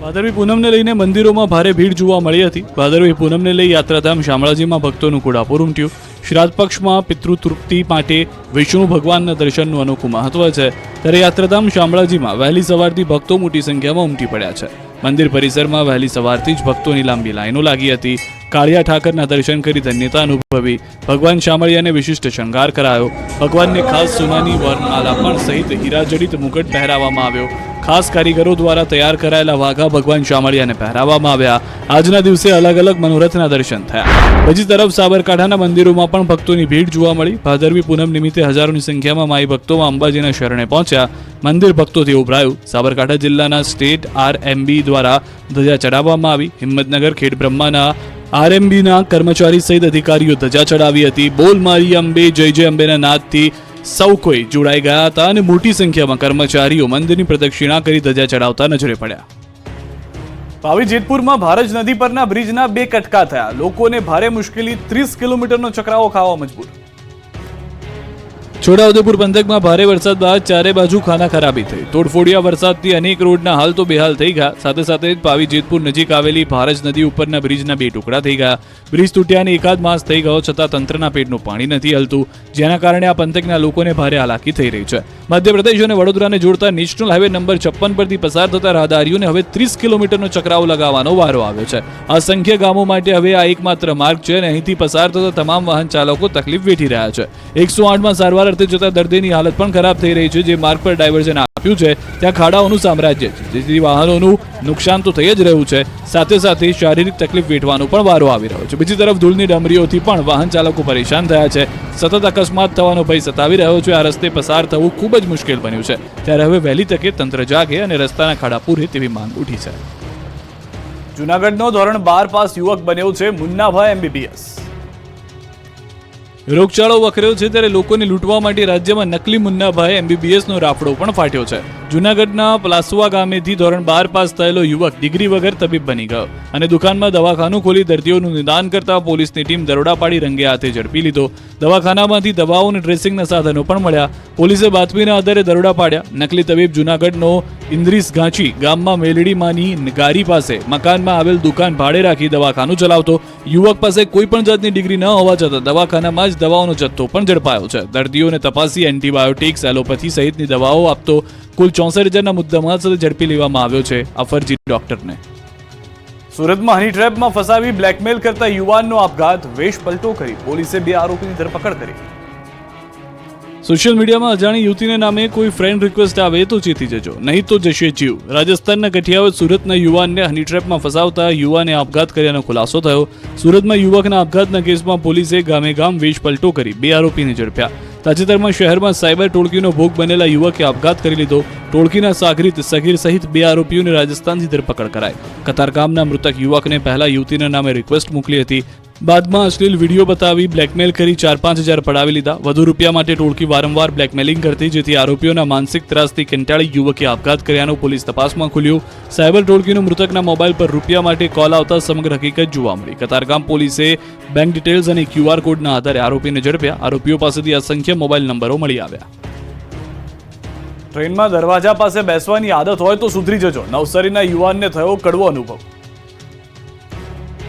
S1: ભાદરવી પૂનમને લઈને મંદિરોમાં ભારે ભીડ જોવા મળી હતી. ભાદરવી પૂનમને લઈ યાત્રાધામ શામળાજીમાં ભક્તોનું ઘોડાપુર ઉમટ્યું. શ્રાદ્ધ પક્ષમાં પિતૃતૃપ્તિ માટે વિષ્ણુ ભગવાનના દર્શનનું અનોખું મહત્વ છે. ત્યારે યાત્રાધામ શામળાજીમાં વહેલી સવારથી ભક્તો મોટી સંખ્યામાં ઉમટી પડ્યા છે. મંદિર પરિસરમાં વહેલી સવારથી જ ભક્તોની લાંબી લાઈનો લાગી હતી. કાળિયા ઠાકરના દર્શન કરી ધન્યતા અનુભવી. ભગવાન શામળિયાને વિશિષ્ટ શણગાર કરાયો. ભગવાનને ખાસ સોનાની વરમાલા પણ સહિત હીરાજડિત મુકટ પહેરાવવામાં આવ્યો. ખાસ કારીગરો દ્વારા તૈયાર કરાયેલા વાઘા ભગવાન શામળિયાને પહેરાવવામાં આવ્યા. આજના દિવસે અલગ અલગ મનોરથના દર્શન થયા. બીજી તરફ સાબરકાંઠાના મંદિરોમાં પણ ભક્તોની ભીડ જોવા મળી. ભાદરવી પૂનમ નિમિત્તે હજારોની સંખ્યામાં માઈ ભક્તોમાં અંબાજીના શરણે પહોંચ્યા. મંદિર ભક્તોથી ઉભરાયું. સાબરકાંઠા જિલ્લાના સ્ટેટ RMB દ્વારા ધજા ચડાવવામાં આવી. હિંમતનગર ખેડબ્રહ્માના RMBના કર્મચારી સહિત અધિકારીઓ ધજા ચડાવી હતી. બોલ મારી અંબે, જય જય અંબેના નાદથી સૌ કોઈ જોડાઈ ગયા હતા અને મોટી સંખ્યામાં કર્મચારીઓ મંદિરની પ્રદક્ષિણા કરી ધજા ચડાવતા નજરે પડ્યા. પાવી જેતપુરમાં ભારજ નદી પરના બ્રિજના 2 કટકા થયા. લોકોને ભારે મુશ્કેલી, 30 કિલોમીટરનો ચક્રાવો ખાવા મજબૂર. છોટાઉદેપુર પંથકમાં ભારે વરસાદ બાદ ચારે બાજુ ખાનાખરાબી થઈ. તોડફોડિયા વરસાદથી અનેક રોડના હાલ તો બેહાલ થઈ ગયા. સાથે સાથે જ પાવી જેતપુર નજીક આવેલી ભારજ નદી ઉપરના બ્રિજના 2 ટુકડા થઈ ગયા. બ્રિજ તૂટ્યાને એકાદ માસ થઈ ગયો છતાં તંત્રના પેટનું પાણી નથી હલતું, જેના કારણે આ પંથકના લોકોને ભારે હાલાકી થઈ રહી છે. મધ્યપ્રદેશ અને વડોદરાને જોડતા નેશનલ હાઈવે નંબર 56 પરથી પસાર થતા રાહદારીઓને હવે 30 કિલોમીટરનો ચક્રાવો લગાવવાનો વારો આવ્યો છે. અસંખ્ય ગામો માટે હવે આ એકમાત્ર માર્ગ છે અને અહીંથી પસાર થતા તમામ વાહન ચાલકો તકલીફ વેઠી રહ્યા છે. 108માં સારવાર અર્થે જતા દર્દીની હાલત પણ ખરાબ થઈ રહી છે. જે માર્ગ પર ડાયવર્ઝન આપ્યું છે ત્યાં ખાડાઓનું સામ્રાજ્ય છે, જેથી વાહનોનું નુકસાન તો થઈ જ રહ્યું છે, સાથે સાથે શારીરિક તકલીફ વેઠવાનો પણ વારો આવી રહ્યો છે. બીજી તરફ ધૂળની ડમરીઓથી પણ વાહન ચાલકો પરેશાન થયા છે. સતત અકસ્માત થવાનો ભય સતાવી રહ્યો છે. આ રસ્તે પસાર થવું ખૂબ જ મુશ્કેલ બન્યું છે. ત્યારે હવે વહેલી તકે તંત્ર જાગે અને રસ્તાના ખાડા પૂરે તેવી માંગ ઉઠી છે. જૂનાગઢનો ધોરણ 12 પાસ યુવક બન્યો છે મુન્નાભાઈ MBBS. રોગચાળો વકર્યો છે ત્યારે લોકોને લૂંટવા માટે રાજ્યમાં નકલી મુન્નાભાઈ MBBS નો રાફડો પણ ફાટ્યો છે. જૂનાગઢના પલાસવા ગામેથી ધોરણ 12 પાસ થયેલો યુવક ડિગ્રી વગર તબીબ બની ગયો અને દુકાનમાં દવાખાનું ખોલી દર્દીઓનું નિદાન કરતા પોલીસની ટીમ દરોડા પાડી રંગે હાથે ઝડપી લીધો. દવાખાનામાંથી દવાઓ અને ડ્રેસિંગના સાધનો પણ મળ્યા. પોલીસે બાતમીના આધારે દરોડા પાડ્યા. નકલી તબીબ જૂનાગઢનો ઇન્દ્રીસ ગાંચી ગામમાં મેલડીમાંની ગારી પાસે મકાનમાં આવેલ દુકાન ભાડે રાખી દવાખાનું ચલાવતો. યુવક પાસે કોઈ પણ જાતની ડિગ્રી ન હોવા છતાં દવાખાનામાં જ દવાઓનો જથ્થો પણ ઝડપાયો છે. દર્દીઓને તપાસી એન્ટીબાયોટિક્સ, એલોપેથી સહિતની દવાઓ આપતો કુલ 64,000ના મુદ્દામાલ સાથે ઝડપી લેવામાં આવ્યો છે આ ફરજી ડોક્ટરને. સુરતમાં હની ટ્રેપમાં ફસાવી બ્લેકમેલ કરતા યુવાનનો આપઘાત, વેશ પલટો કરી પોલીસે 2 આરોપીની ધરપકડ કરી. સોશિયલ મીડિયામાં અજાણી યુવતીને નામે કોઈ ફ્રેન્ડ રિક્વેસ્ટ આવે તો ચેતી જજો, નહીં તો જશે જીવ. રાજસ્થાનના કઠિયાવાડ સુરતના યુવાનને હની ટ્રેપમાં ફસાવતા યુવાને આપઘાત કર્યાનો ખુલાસો થયો. સુરતમાં યુવકના આપઘાતના કેસમાં પોલીસે ગામે ગામ વેશ પલટો કરી 2 આરોપીને ઝડપ્યા. તાજેતરમાં શહેરમાં સાયબર ટોળકીનો ભોગ બનેલા યુવકે આપઘાત કરી લીધો. ટોળકીના સાગરીત સગીર સહિત 2 આરોપીઓને રાજસ્થાનથી ધરપકડ કરાઈ. કતારગામના મૃતક યુવકને પહેલા યુવતીના નામે રિક્વેસ્ટ મોકલી હતી. બાદમાં અશ્લીલ વિડીયો બતાવી બ્લેકમેલ કરી 4-5 હજાર પડાવી લીધા. વધુ રૂપિયા માટે ટોળકી વારંવાર બ્લેકમેલિંગ કરતી, જેથી આરોપીઓના માનસિક ત્રાસથી કંટાળી યુવકે આપઘાત કર્યાનું પોલીસ તપાસમાં ખુલ્યું. સાયબર ટોળકીનો મૃતકના મોબાઈલ પર રૂપિયા માટે કોલ આવતા સમગ્ર હકીકત જોવા મળી. કતારગામ પોલીસે બેંક ડિટેલ્સ અને QR કોડના આધારે આરોપીને ઝડપ્યા. આરોપીઓ પાસેથી અસંખ્ય મોબાઈલ નંબરો મળી આવ્યા. ટ્રેનમાં દરવાજા પાસે બેસવાની આદત હોય તો સુધરી જજો, નવસારીના યુવાનને થયો કડવો અનુભવ.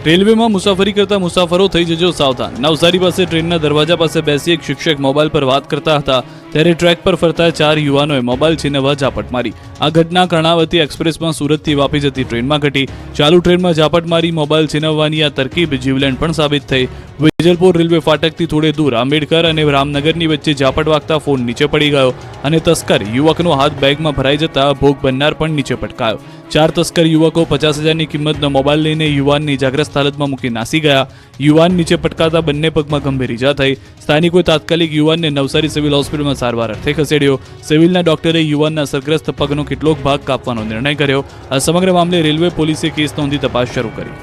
S1: રેલવેમાં મુસાફરી કરતા મુસાફરો થઈ જજો સાવધાન. નવસારી પાસે ટ્રેનના દરવાજા પાસે બેસી એક શિક્ષક મોબાઈલ પર વાત કરતા હતા. ત્યારે ટ્રેક પર ફરતા 4 યુવાનોએ મોબાઈલ છીનવવા ઝાપટ મારી. આ ઘટના કર્ણાવતી એક્સપ્રેસમાં સુરતથી વાપી જતી ટ્રેનમાં ઘટી. ચાલુ ટ્રેનમાં ઝાપટ મારી મોબાઈલ છીનવવાની આ તરકીબ જીવલેણ પણ સાબિત થઈ. વેજલપુર રેલવે ફાટકથી થોડે દૂર આંબેડકર અને રામનગરની વચ્ચે ઝાપટ વાગતા ફોન નીચે પડી ગયો અને તસ્કર યુવકનો હાથ બેગમાં ભરાઈ જતા ભોગ બનનાર પણ નીચે પટકાયો. 4 તસ્કર યુવકો 50,000ની કિંમતનો મોબાઈલ લઈને યુવાનને ઇજાગ્રસ્ત હાલતમાં મૂકી નાસી ગયા. યુવાન નીચે પટકાતા બંને પગમાં ગંભીર ઇજા થઈ. સ્થાનિકોએ તાત્કાલિક યુવાનને નવસારી સિવિલ હોસ્પિટલમાં સારવાર અર્થે ખસેડ્યો. સિવિલના ડોક્ટરે યુવાનના અસરગ્રસ્ત પગનો કેટલોક ભાગ કાપવાનો નિર્ણય કર્યો. આ સમગ્ર મામલે રેલવે પોલીસે કેસ નોંધી તપાસ શરૂ કરી.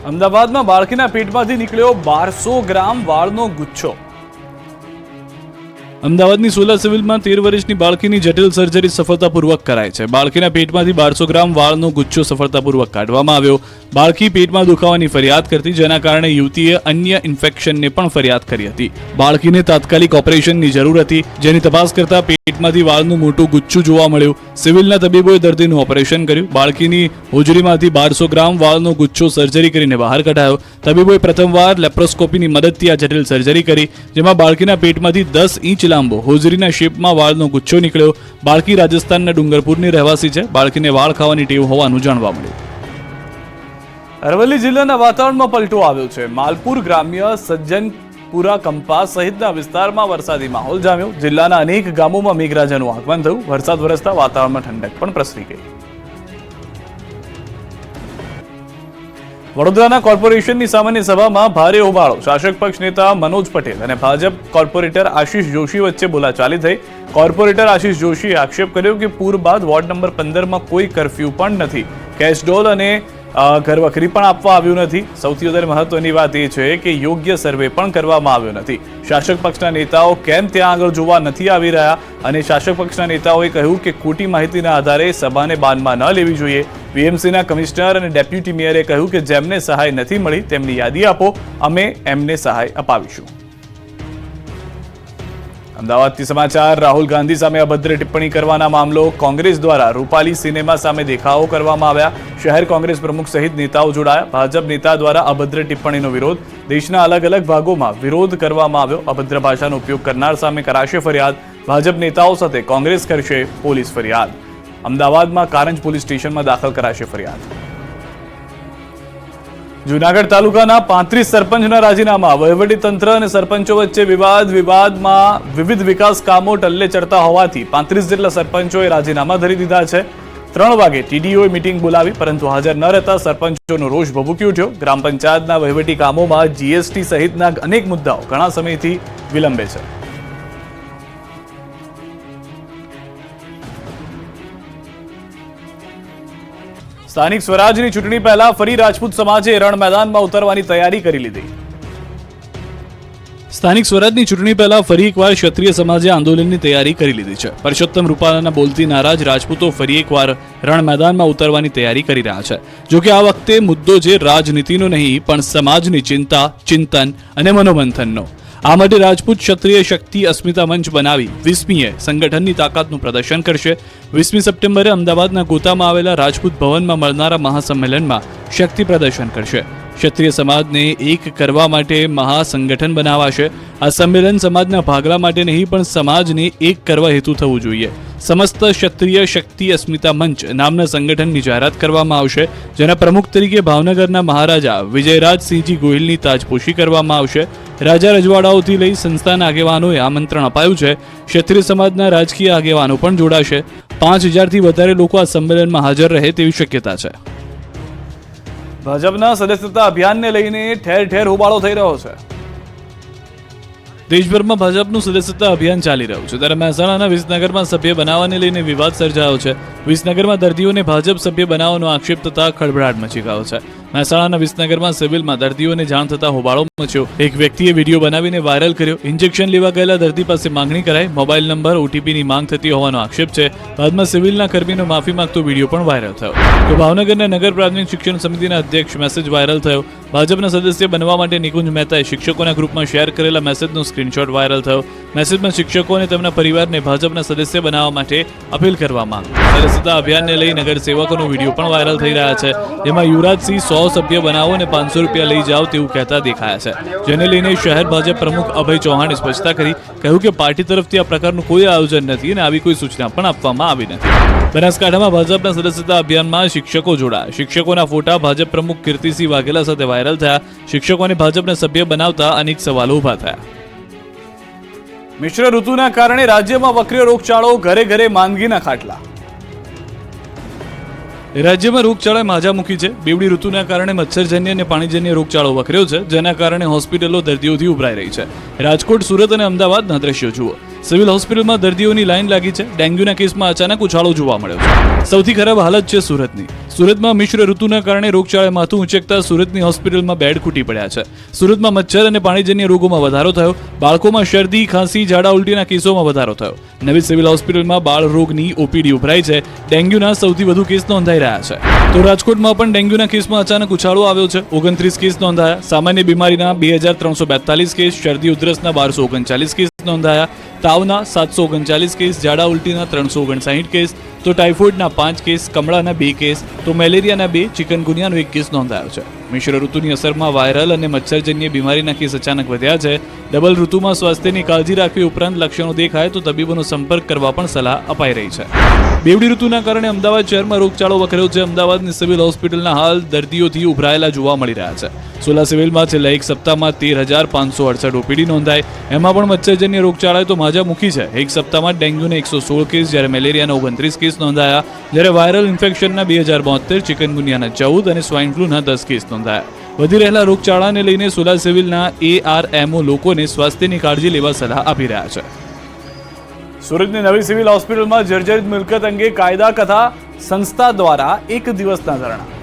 S1: અમદાવાદમાં બાળકીના પેટમાંથી નીકળ્યો 1200 ગ્રામ વાળનો ગુચ્છો. અમદાવાદની સોલા સિવિલમાં 13 વર્ષની બાળકીની જટિલ સર્જરી સફળતાપૂર્વક કરાઈ છે. બાળકીના પેટમાંથી 1200 ગ્રામ વાળનો ગુચ્છો સફળતાપૂર્વક કાઢવામાં આવ્યો. બાળકી પેટમાં દુખાવાની ફરિયાદ કરતી, જેના કારણે યુવતીએ અન્ય ઇન્ફેક્શનની પણ ફરિયાદ કરી હતી. બાળકીને તાત્કાલિક ઓપરેશનની જરૂર હતી, જેની તપાસ કરતા પેટમાંથી વાળનું મોટું ગુચ્છું જોવા મળ્યું. સિવિલના તબીબોએ દર્દીનું ઓપરેશન કર્યું. બાળકીની હોજરીમાંથી 1200 ગ્રામ વાળનો ગુચ્છો સર્જરી કરીને બહાર કઢાયો. તબીબોએ પ્રથમવાર લેપ્રોસ્કોપીની મદદથી આ જટિલ સર્જરી કરી, જેમાં બાળકીના પેટમાંથી 10 ઇંચ લાંબો હોજરીના શેપમાં વાળનો ગુચ્છો નીકળ્યો. બાળકી રાજસ્થાનના ડુંગરપુરની રહેવાસી છે. બાળકીને વાળ ખાવાની ટેવ હોવાનું જાણવા મળ્યું. અરવલ્લી જિલ્લાના વાતાવરણમાં પલટો આવ્યો છે. માલપુર ગ્રામ્ય, સજ્જનપુરા, કંપા સહિતના વિસ્તારમાં વરસાદી માહોલ જામ્યો. જિલ્લાના અનેક ગામોમાં મેઘરાજાનું આગમન થયું. વરસાદ વરસતા વાતાવરણમાં ઠંડક પણ પ્રસરી ગઈ. વડોદરાના કોર્પોરેશનની સામાન્ય સભામાં ભારે હોબાળો. શાસક પક્ષ નેતા મનોજ પટેલ અને ભાજપ કોર્પોરેટર આશીષ જોશી વચ્ચે બોલાચાલી થઈ. કોર્પોરેટર આશીષ જોશીએ આક્ષેપ કર્યો કે પૂર બાદ વોર્ડ નંબર 15માં કોઈ કર્ફ્યુ પણ નથી. કેશડોલ અને ઘરવખરી પણ આપવા આવ્યું નથી. સૌથી વધારે મહત્વની વાત એ છે કે યોગ્ય સર્વે પણ કરવામાં આવ્યો નથી. શાસક પક્ષના નેતાઓ કેમ ત્યાં આગળ જોવા નથી આવી રહ્યા? અને શાસક પક્ષના નેતાઓએ કહ્યું કે ખોટી માહિતીના આધારે સભાને બાનમાં ન લેવી જોઈએ. વીએમસીના કમિશનર અને ડેપ્યુટી મેયરે કહ્યું કે જેમને સહાય નથી મળી તેમની યાદી આપો, અમે એમને સહાય અપાવીશું. અમદાવાદથી સમાચાર. રાહુલ ગાંધી સામે અભદ્ર ટિપ્પણી કરવાના મામલો. કોંગ્રેસ દ્વારા રૂપાલી સિનેમા સામે દેખાવો કરવામાં આવ્યા. શહેર કોંગ્રેસ પ્રમુખ સહિત નેતાઓ જોડાયા. ભાજપ નેતા દ્વારા અભદ્ર ટિપ્પણીનો વિરોધ. દેશના અલગ અલગ ભાગોમાં વિરોધ કરવામાં આવ્યો. અભદ્ર ભાષાનો ઉપયોગ કરનાર સામે કરાશે ફરિયાદ. ભાજપ નેતાઓ સાથે કોંગ્રેસ કરશે પોલીસ ફરિયાદ. અમદાવાદમાં કારંજ પોલીસ સ્ટેશનમાં દાખલ કરાશે ફરિયાદ. જૂનાગઢ તાલુકાના 35 સરપંચના રાજીનામા. વહીવટીતંત્ર અને સરપંચો વચ્ચે વિવાદમાં વિવિધ વિકાસ કામો ટલ્લે ચડતા હોવાથી 35 જેટલા સરપંચોએ રાજીનામા ધરી દીધા છે. 3 વાગે ટીડીઓએ મીટિંગ બોલાવી, પરંતુ હાજર ન રહેતા સરપંચોનો રોષ ભભૂકી ઉઠ્યો. ગ્રામ પંચાયતના વહીવટી કામોમાં જીએસટી સહિતના અનેક મુદ્દાઓ ઘણા સમયથી વિલંબે છે. સ્થાનિક સ્વરાજની ચૂંટણી પહેલા ફરી રાજપૂત સમાજે રણ મેદાનમાં ઉતરવાની તૈયારી કરી લીધી. સ્થાનિક સ્વરાજની ચૂંટણી પહેલા ફરી એકવાર ક્ષત્રિય સમાજે આંદોલનની તૈયારી કરી લીધી છે. પરસોત્તમ રૂપાલાના બોલતી નારાજ રાજપૂતો ફરી એકવાર રણ મેદાનમાં ઉતરવાની તૈયારી કરી રહ્યા છે. જોકે આ વખતે મુદ્દો છે રાજનીતિનો નહીં, પણ સમાજની ચિંતા, ચિંતન અને મનોમંથનનો. આ માટે રાજપૂત ક્ષત્રિય શક્તિ અસ્મિતા મંચ બનાવી 20મીએ સંગઠનની તાકાતનું પ્રદર્શન કરશે. 20મી સપ્ટેમ્બરે અમદાવાદના ગોતામાં આવેલા રાજપૂત ભવનમાં મળનારા મહાસંમેલનમાં શક્તિ પ્રદર્શન કરશે. ક્ષત્રિય સમાજને એક કરવા માટે મહાસંગઠન બનાવાશે. આ સંમેલન સમાજના ભાગલા માટે નહીં, પણ સમાજને એક કરવા હેતુ થવું જોઈએ. સમસ્ત ક્ષત્રિય શક્તિ અસ્મિતા મંચ નામના સંગઠનની જાહેરાત કરવામાં આવશે, જેના પ્રમુખ તરીકે ભાવનગરના મહારાજા વિજયરાજસિંહજી ગોહિલની તાજપોશી કરવામાં આવશે. રાજા રજવાડાઓથી લઈ સંસ્થાના આગેવાનોએ આમંત્રણ અપાયું છે. ક્ષત્રિય સમાજના રાજકીય આગેવાનો પણ જોડાશે. 5000થી વધારે લોકો આ સંમેલનમાં હાજર રહે તેવી શક્યતા છે. ભાજપના સદસ્યતા અભિયાનને લઈને ઠેર ઠેર હોબાળો થઈ રહ્યો છે. દેશભરમાં ભાજપનું સદસ્યતા અભિયાન ચાલી રહ્યું છે. ત્યારે મહેસાણાના વિસનગરમાં સભ્ય બનાવવાને લઈને વિવાદ સર્જાયો છે. વિસનગરમાં દર્દીઓને ભાજપ સભ્ય બનાવવાનો આક્ષેપ થતા ખળભળાટ મચી ગયો છે. મહેસાણાના વિસનગરમાં સિવિલમાં દર્દીઓને જાણ થતા હોબાળો મચ્યો. એક વ્યક્તિએ વિડીયો બનાવીને વાયરલ કર્યો. ઇન્જેક્શન લેવા ગયેલા દર્દી પાસે માંગણી કરાઈ. મોબાઈલ નંબર, ઓટીપીની માંગ થતી હોવાનો આક્ષેપ છે. બાદમાં સિવિલના કર્મીનો માફી માંગતો વિડીયો પણ વાયરલ થયો. તો ભાવનગરના નગર પ્રાથમિક શિક્ષણ સમિતિના અધ્યક્ષ મેસેજ વાયરલ થયો. ભાજપના સદસ્ય બનવા માટે નિકુંજ મહેતાએ શિક્ષકોના ગ્રુપમાં શેર કરેલા મેસેજનો સ્ક્રીનશોટ વાયરલ થયો. મેસેજમાં શિક્ષકો અને તેમના પરિવારને ભાજપના સદસ્ય બનાવવા માટે અપીલ કરવામાં આવી. સદસ્યતા અભિયાનને લઈ નગર સેવકોનો વિડીયો પણ વાયરલ થઈ રહ્યા છે, જેમાં યુવરાજસિંહ 100 100 સભ્ય બનાવો અને 500 રૂપિયા લઈ જાઓ તેવું કહેતા દેખાયા છે, જેને લઈને શહેર ભાજપ પ્રમુખ અભય ચૌહાણે સ્પષ્ટતા કરી કહ્યું કે પાર્ટી તરફથી આ પ્રકારનું કોઈ આયોજન નથી અને આવી કોઈ સૂચના પણ આપવામાં આવી નથી. બનાસકાંઠામાં ભાજપના સદસ્યતા અભિયાનમાં શિક્ષકો જોડાયા. શિક્ષકોના ફોટા ભાજપ પ્રમુખ કીર્તિસિંહ વાઘેલા સાથે વાયરલ થયા. શિક્ષકોને ભાજપના સભ્ય બનાવતા અનેક સવાલો ઊભા થયા. મિશ્ર ઋતુના કારણે રાજ્યમાં વકર્યો રોગચાળો, ઘરે ઘરે માંદગીના ખાટલા. રાજ્યમાં રોગચાળાએ માજા મૂકી છે. બેવડી ઋતુના કારણે મચ્છરજન્ય અને પાણીજન્ય રોગચાળો વકર્યો છે, જેના કારણે હોસ્પિટલો દર્દીઓથી ઉભરાઈ રહી છે. રાજકોટ, સુરત અને અમદાવાદના દ્રશ્યો જુઓ. સિવિલ હોસ્પિટલમાં દર્દીઓની લાઈન લાગી છે. ડેન્ગ્યુના કેસમાં અચાનક ઉછાળો જોવા મળ્યો છે. સૌથી ખરાબ હાલત છે સુરતની. સુરતમાં મિશ્ર ઋતુના કારણે રોગચાળાએ માથું ઉંચકતા સુરતની હોસ્પિટલમાં બેડ ખૂટી પડ્યા છે. સુરતમાં મચ્છર અને પાણીજન્ય રોગોમાં વધારો થયો. બાળકોમાં શરદી, ખાંસી, ઝાડા ઉલટીના કેસોમાં વધારો થયો. નવી સિવિલ હોસ્પિટલમાં બાળ રોગની ઓપીડી ઉભરાઈ છે. ડેન્ગ્યુના સૌથી વધુ કેસ નોંધાઈ રહ્યા છે. તો રાજકોટમાં પણ ડેન્ગ્યુના કેસમાં અચાનક ઉછાળો આવ્યો છે. 29 કેસ નોંધાયા. સામાન્ય બીમારીના 2342 કેસ, શરદી ઉધરસના 1239 કેસ નોંધાયા. તાવના 739 કેસ, ઝાડા ઉલટીના 359 કેસ, તો ટાઇફોઇડના 5 કેસ, કમળાના 2 કેસ, તો મેલેરિયાના 2, ચિકનગુનિયાનો 1 કેસ નોંધાયો છે. મિશ્ર ઋતુની અસરમાં વાયરલ અને મચ્છરજન્ય બીમારીના કેસ અચાનક વધ્યા છે. ડબલ ઋતુમાં સ્વાસ્થ્યની કાળજી રાખવી ઉપરાંત લક્ષણો દેખાય તો તબીબોનો સંપર્ક કરવા પણ સલાહ અપાઈ રહી છે. બેવડી ઋતુના કારણે અમદાવાદ શહેરમાં રોગચાળો વકર્યો છે. અમદાવાદની સિવિલ હોસ્પિટલના હાલ દર્દીઓથી ઉભરાયેલા જોવા મળી રહ્યા છે. સોલા સિવિલમાં છેલ્લા એક સપ્તાહમાં 13,568 ઓપીડી નોંધાય. એમાં પણ મચ્છરજન્ય રોગચાળાએ તો માજા મૂકી છે. એક સપ્તાહમાં ડેન્ગ્યુના 116 કેસ, જ્યારે મેલેરિયાના 29 કેસ નોંધાયા, જ્યારે વાયરલ ઇન્ફેક્શનના 2072, ચિકનગુનિયાના 14 અને સ્વાઇન ફ્લૂના 10 કેસ નોંધાયા. વધી રહેલા રોગચાળાને લઈને સોલા સિવિલના ARMO લોકોને સ્વાસ્થ્યની કાળજી લેવા સલાહ આપી રહ્યા છે. સુરતની નવી સિવિલ હોસ્પિટલમાં જર્જરિત મિલકત અંગે કાયદા કથા સંસ્થા દ્વારા 1 દિવસના ધરણા.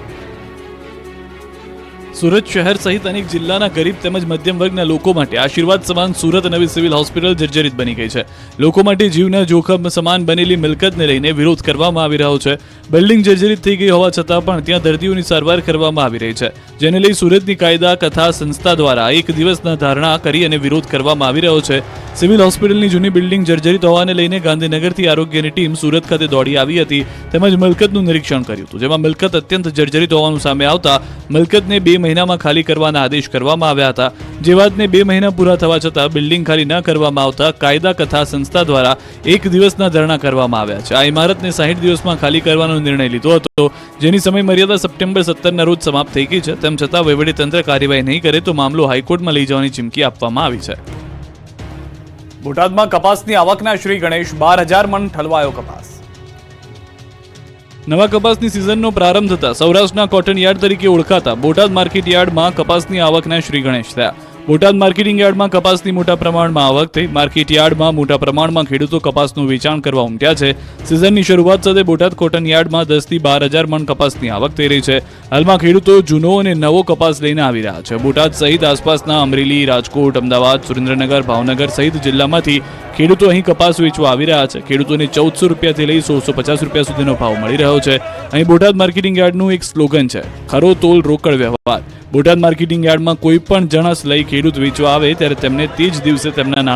S1: સુરત શહેર સહિત અનેક જિલ્લાના ગરીબ તેમજ મધ્યમ વર્ગના લોકો માટે આશીર્વાદ સમાન સુરત નવી સિવિલ હોસ્પિટલ જર્જરિત બની ગઈ છે. લોકો માટે જીવના જોખમ સમાન બનેલી મિલકતને લઈને વિરોધ કરવામાં આવી રહ્યો છે. બિલ્ડિંગ જર્જરિત થઈ ગઈ હોવા છતાં પણ ત્યાં દર્દીઓની સારવાર કરવામાં આવી રહી છે, જેને લઈ સુરતની કાયદા કથા સંસ્થા દ્વારા 1 દિવસના ધારણા કરી અને વિરોધ કરવામાં આવી રહ્યો છે. સિવિલ હોસ્પિટલની જૂની બિલ્ડિંગ જર્જરિત હોવાને લઈને ગાંધીનગરથી આરોગ્યની ટીમ સુરત ખાતે દોડી આવી હતી, તેમજ મિલકતનું નિરીક્ષણ કર્યું હતું, જેમાં મિલકત અત્યંત જર્જરિત હોવાનું સામે આવતા મિલકતને 2 મહિનામાં ખાલી કરવાના આદેશ કરવામાં આવ્યા હતા. જે વાતને 2 મહિના પૂરા થવા છતાં બિલ્ડિંગ ખાલી ન કરવામાં આવતા કાયદા કથા સંસ્થા દ્વારા 1 દિવસના ધરણા કરવામાં આવ્યા છે. આ ઇમારતને 60 દિવસમાં ખાલી કરવાનો નિર્ણય લીધો હતો, જેની સમય મર્યાદા સપ્ટેમ્બર 17ના રોજ સમાપ્ત થઈ ગઈ છે. તેમ છતાં વહીવટીતંત્ર કાર્યવાહી નહીં કરે તો મામલો હાઈકોર્ટમાં લઈ જવાની ચીમકી આપવામાં આવી છે. બોટાદમાં કપાસની આવકના શ્રી ગણેશ, 12,000 મણ ઠલવાયો કપાસ. નવા કપાસની સિઝનનો પ્રારંભ થતા સૌરાષ્ટ્રના કોટન યાર્ડ તરીકે ઓળખાતા બોટાદ માર્કેટ યાર્ડમાં કપાસની આવકના શ્રી ગણેશ થયા. બોટાદ માર્કેટિંગ યાર્ડમાં કપાસની મોટા પ્રમાણમાં આવક થઈ. માર્કેટ યાર્ડમાં મોટા પ્રમાણમાં ખેડૂતો કપાસનું વેચાણ કરવા ઉમટ્યા છે. સિઝનની શરૂઆત સાથે બોટાદ કોટન યાર્ડમાં 10,000 થી 12,000 મણ કપાસની આવક થઈ રહી છે. હાલમાં ખેડૂતો જૂનો અને નવો કપાસ લઈને આવી રહ્યા છે. બોટાદ સહિત આસપાસના અમરેલી, રાજકોટ, અમદાવાદ, સુરેન્દ્રનગર, ભાવનગર સહિત જિલ્લામાંથી ખેડૂતો અહીં કપાસ વેચવા આવી રહ્યા છે. ખેડૂતોને 1,400 રૂપિયાથી લઈ 1,650 રૂપિયા સુધીનો ભાવ મળી રહ્યો છે. અહીં બોટાદ માર્કેટિંગ યાર્ડનું એક સ્લોગન છે, ખરો તોલ રોકડ વ્યવહાર. બોટાદ માર્કેટિંગ યાર્ડમાં કોઈ પણ જણસ લઈ ખેડૂત વેચવા આવે ત્યારે તેમને તે જ દિવસે તેમના નાના